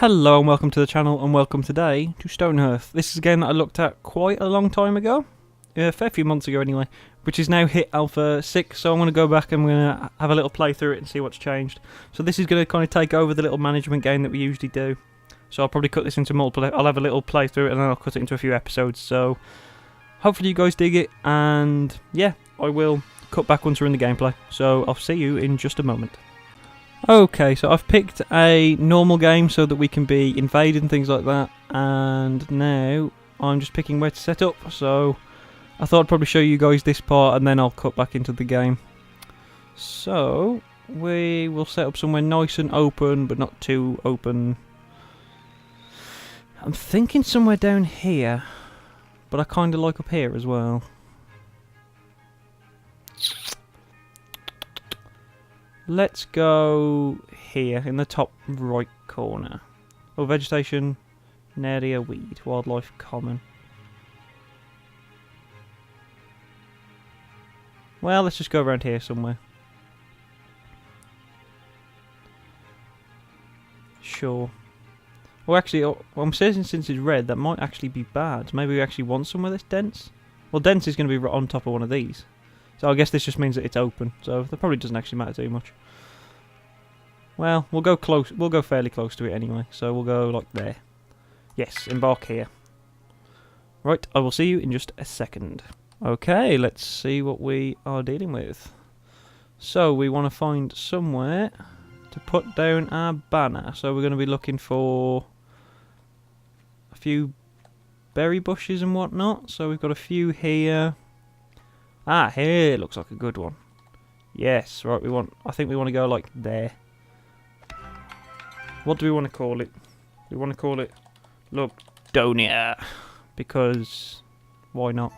Hello and welcome to the channel, and welcome today to Stonehearth. This is a game that I looked at quite a long time ago, a fair few months ago anyway, which is now hit Alpha 6, so I'm going to go back and I'm going to have a little play through it and see what's changed. So this is going to kind of take over the little management game that we usually do. So I'll probably cut this into multiple, I'll have a little play through it and then I'll cut it into a few episodes, so hopefully you guys dig it, and yeah, I will cut back once we're in the gameplay, so I'll see you in just a moment. Okay, so I've picked a normal game so that we can be invaded and things like that, and now I'm just picking where to set up, so I thought I'd probably show you guys this part and then I'll cut back into the game. So, we will set up somewhere nice and open, but not too open. I'm thinking somewhere down here, but I kind of like up here as well. Let's go here in the top right corner. Oh, vegetation, area, weed, wildlife, common. Well, let's just go around here somewhere. Sure. Well, actually, I'm saying since it's red, that might actually be bad. Maybe we actually want somewhere that's dense. Well, dense is going to be right on top of one of these. So I guess this just means that it's open, so that probably doesn't actually matter too much. Well, we'll go close. We'll go fairly close to it anyway, so we'll go like there. Yes, embark here. Right, I will see you in just a second. Okay, let's see what we are dealing with. So we want to find somewhere to put down our banner. So we're going to be looking for a few berry bushes and whatnot. So we've got a few here. Ah, here looks like a good one. Yes, right, I think we want to go like there. What do we want to call it? We want to call it Lugdunon, because why not?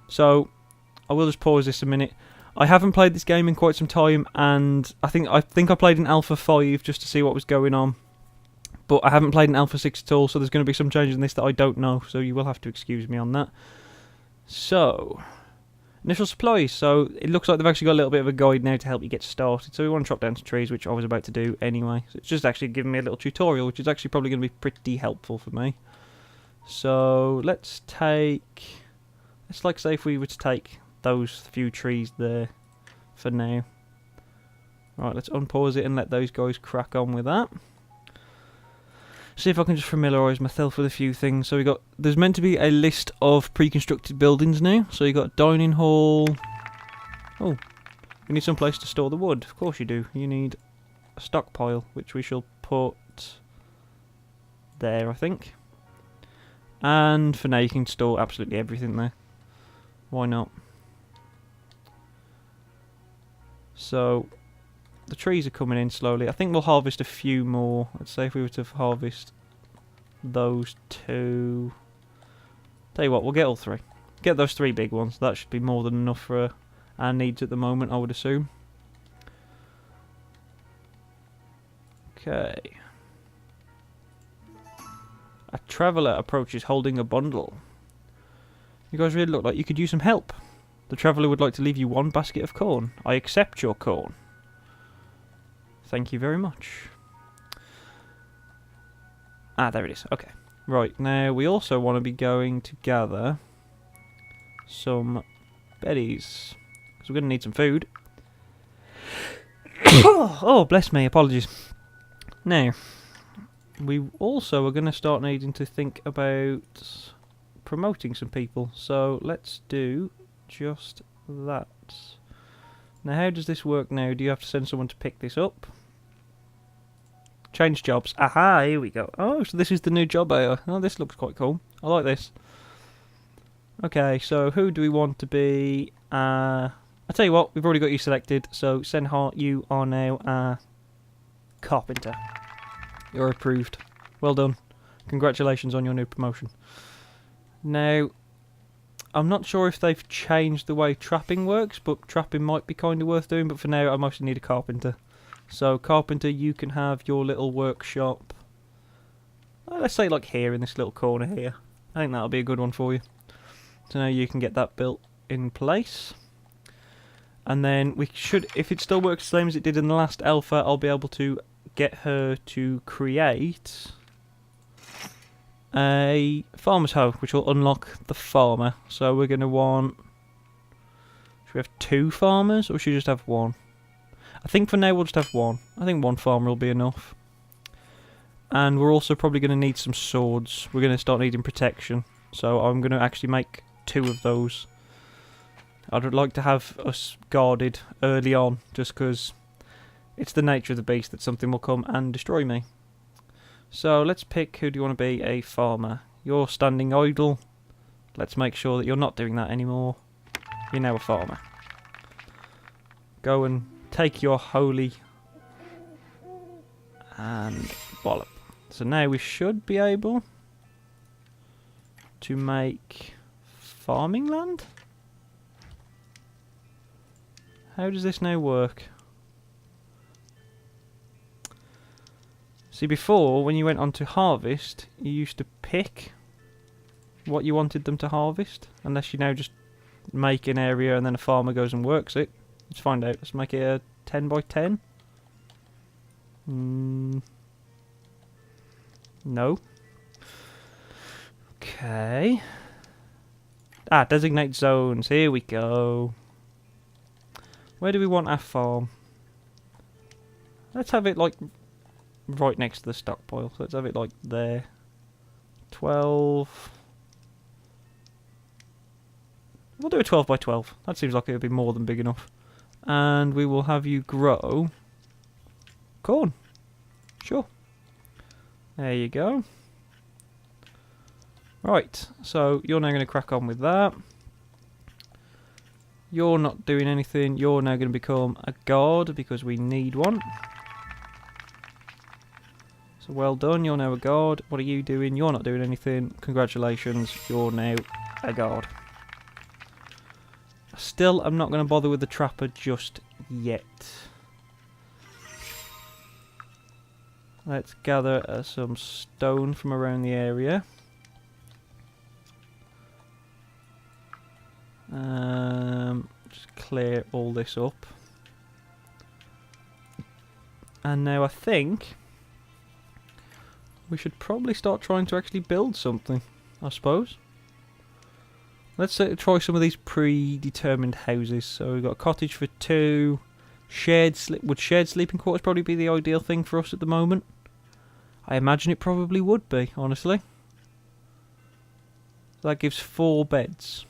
So, I will just pause this a minute. I haven't played this game in quite some time, and I think I played in Alpha 5 just to see what was going on. But I haven't played in Alpha 6 at all, so there's going to be some changes in this that I don't know, so you will have to excuse me on that. So, initial supplies. So it looks like they've actually got a little bit of a guide now to help you get started. So we want to chop down some trees, which I was about to do anyway. So it's just actually giving me a little tutorial, which is actually probably going to be pretty helpful for me. So let's like say if we were to take those few trees there for now. Right, let's unpause it and let those guys crack on with that. See if I can just familiarise myself with a few things. So there's meant to be a list of pre-constructed buildings now. So you got dining hall. Oh, you need some place to store the wood. Of course you do. You need a stockpile, which we shall put there, I think. And for now you can store absolutely everything there. Why not? So the trees are coming in slowly. I think we'll harvest a few more. Let's say if we were to harvest those two. Tell you what, we'll get all three. Get those three big ones. That should be more than enough for our needs at the moment, I would assume. Okay. A traveller approaches holding a bundle. You guys really look like you could use some help. The traveller would like to leave you one basket of corn. I accept your corn. Thank you very much. Ah, there it is. Okay. Right, now we also want to be going to gather some berries, because we're going to need some food. Oh, bless me. Apologies. Now, we also are going to start needing to think about promoting some people. So let's do just that. Now, how does this work now? Do you have to send someone to pick this up? Change jobs. Aha, here we go. Oh, so this is the new job area. Oh, this looks quite cool. I like this. Okay, so who do we want to be? I'll tell you what, we've already got you selected. So, Stonehearth, you are now a carpenter. You're approved. Well done. Congratulations on your new promotion. Now, I'm not sure if they've changed the way trapping works, but trapping might be kind of worth doing. But for now, I mostly need a carpenter. So, carpenter, you can have your little workshop. Let's say like here in this little corner here. I think that'll be a good one for you. So now you can get that built in place. And then we should, if it still works the same as it did in the last alpha, I'll be able to get her to create a farmer's hoe, which will unlock the farmer. So we're going to want... Should we have 2 farmers, or should we just have 1? I think for now we'll just have 1. I think 1 farmer will be enough. And we're also probably going to need some swords. We're going to start needing protection. So I'm going to actually make 2 of those. I'd like to have us guarded early on, just because it's the nature of the beast that something will come and destroy me. So let's pick, who do you want to be? A farmer. You're standing idle. Let's make sure that you're not doing that anymore. You're now a farmer. Go and take your holy and wallop. So now we should be able to make farming land? How does this now work? See, before, when you went on to harvest, you used to pick what you wanted them to harvest, unless you now just make an area and then a farmer goes and works it. Let's find out. Let's make it a 10 by 10. No. Okay. Ah, designate zones. Here we go. Where do we want our farm? Let's have it like right next to the stockpile. So let's have it like there. 12. We'll do a 12 by 12. That seems like it would be more than big enough. And we will have you grow corn. Sure. There you go. Right, so you're now going to crack on with that. You're not doing anything. You're now going to become a guard because we need one. So well done, you're now a guard. What are you doing? You're not doing anything. Congratulations, you're now a guard. Still, I'm not going to bother with the trapper just yet. Let's gather some stone from around the area. Just clear all this up. And now I think we should probably start trying to actually build something, I suppose. Let's try some of these predetermined houses. So we've got a cottage for 2. Would shared sleeping quarters probably be the ideal thing for us at the moment? I imagine it probably would be, honestly. That gives 4 beds.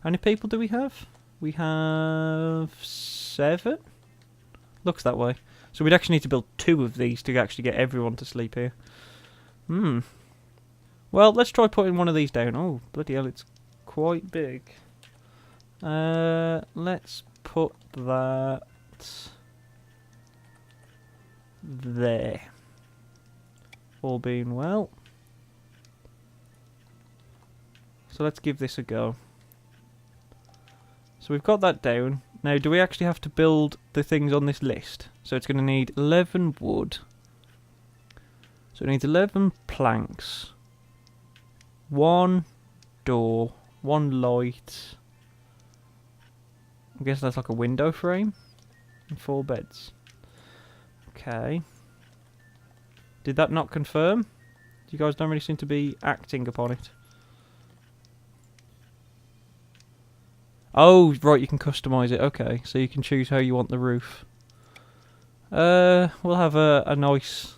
How many people do we have? We have 7? Looks that way. So we'd actually need to build 2 of these to actually get everyone to sleep here. Well, let's try putting one of these down. Oh, bloody hell, it's quite big. Let's put that there. All being well. So let's give this a go. So we've got that down. Now, do we actually have to build the things on this list? So it's going to need 11 wood. So it needs 11 planks. 1 door. 1 light. I guess that's like a window frame. And 4 beds. Okay. Did that not confirm? You guys don't really seem to be acting upon it. Oh, right, you can customise it. Okay, so you can choose how you want the roof. We'll have a nice...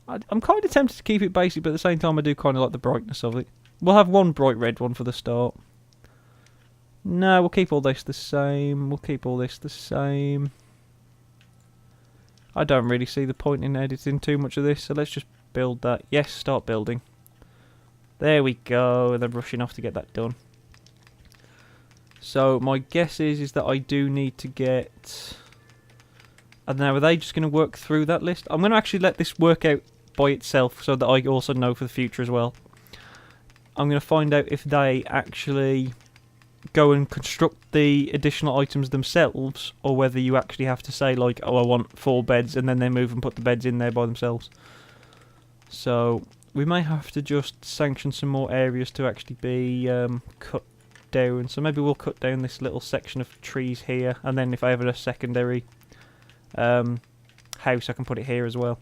I'm kind of tempted to keep it basic, but at the same time I do kind of like the brightness of it. We'll have 1 bright red one for the start. No, we'll keep all this the same. We'll keep all this the same. I don't really see the point in editing too much of this, so let's just build that. Yes, start building. There we go, and then rushing off to get that done. So my guess is that I do need to get... I don't know, are they just going to work through that list? I'm going to actually let this work out by itself so that I also know for the future as well. I'm going to find out if they actually go and construct the additional items themselves, or whether you actually have to say like, oh, I want 4 beds, and then they move and put the beds in there by themselves. So we may have to just sanction some more areas to actually be cut down. So maybe we'll cut down this little section of trees here, and then if I have a secondary house, I can put it here as well.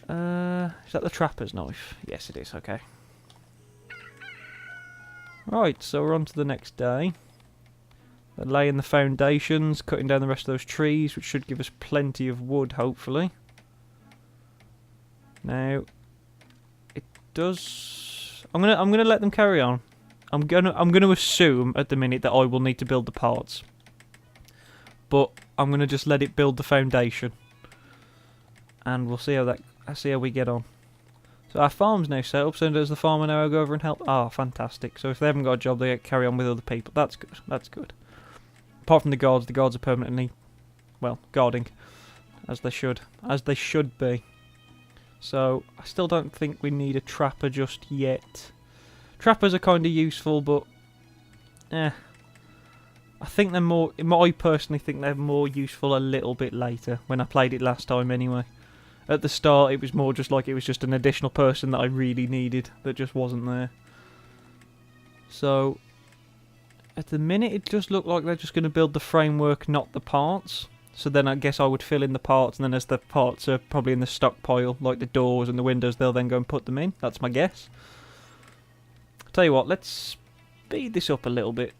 Is that the trapper's knife? Yes, it is. Okay. Right, so we're on to the next day. They're laying the foundations, cutting down the rest of those trees, which should give us plenty of wood, hopefully. Now, it does. I'm gonna let them carry on. I'm gonna assume at the minute that I will need to build the parts, but I'm gonna just let it build the foundation, and we'll see how we get on. So our farm's now set up. So does the farmer now go over and help? Ah, fantastic. So if they haven't got a job, they carry on with other people. That's good. That's good. Apart from the guards are permanently, well, guarding, as they should be. So I still don't think we need a trapper just yet. Trappers are kind of useful, but I think they're more. I personally think they're more useful a little bit later, when I played it last time anyway. At the start, it was more just like it was just an additional person that I really needed that just wasn't there. So, at the minute, it does look like they're just going to build the framework, not the parts. So then I guess I would fill in the parts, and then as the parts are probably in the stockpile, like the doors and the windows, they'll then go and put them in. That's my guess. Tell you what, let's speed this up a little bit.